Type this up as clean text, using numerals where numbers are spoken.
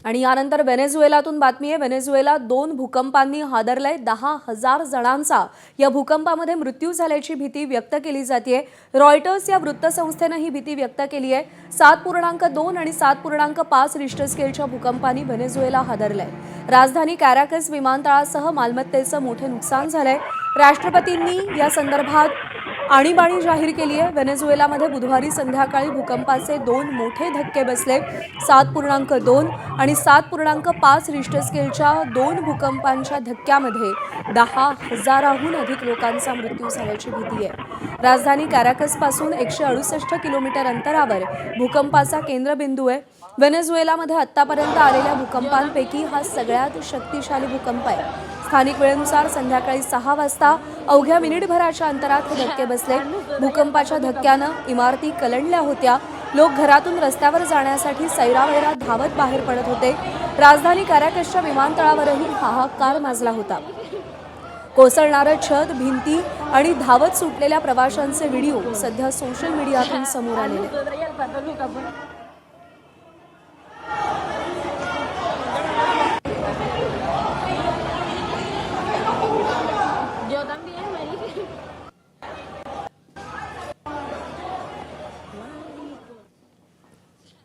आणि यानंतर व्हेनेझुएलातून बातमी आहे। व्हेनेझुएला 2 भूकंपांनी हादरलंय। 10,000 जणांचा या भूकंपामध्ये मृत्यू झाल्याची भीती व्यक्त केली जाते। रॉयटर्स या वृत्तसंस्थेनं ही भीती व्यक्त केली आहे। 7.2 आणि 7.5 रिश्टर स्केलच्या भूकंपांनी व्हेनेझुएला हादरलंय। राजधानी कॅराकस विमानतळासह मालमत्तेचं मोठे नुकसान झालंय। राष्ट्रपतींनी या संदर्भात आणीबाणी जाहीर केली आहे। व्हेनेझुएलामध्ये बुधवारी संध्याकाळी भूकंपाचे 2 मोठे धक्के बसले। 7.2 आणि 7.5 रिश्टर स्केलच्या 2 भूकंपांच्या धक्क्यामध्ये 10,000हून अधिक लोकांचा मृत्यू झाल्याची भीती आहे। राजधानी कॅराकसपासून 168 किलोमीटर अंतरावर भूकंपाचा केंद्रबिंदू आहे। व्हेनेझुएलामध्ये आतापर्यंत आलेल्या भूकंपांपैकी हा सगळ्यात शक्तिशाली भूकंप आहे। स्थानिक वेळेनुसार संध्याकाळी 6 वाजता अवघ्या मिनिटभराच्या अंतरात हे धक्के बसले। भूकंपाच्या धक्क्यानं इमारती कलंडल्या होत्या। लोक घरातून रस्त्यावर जाण्यासाठी सैरावैरा धावत बाहेर पडत होते। राजधानी कॅराकसच्या विमानतळावरही हाहाकार माजला होता। कोसळणारं छत, भिंती आणि धावत सुटलेल्या प्रवाशांचे व्हिडिओ सध्या सोशल मीडियातून समोर आले आहेत।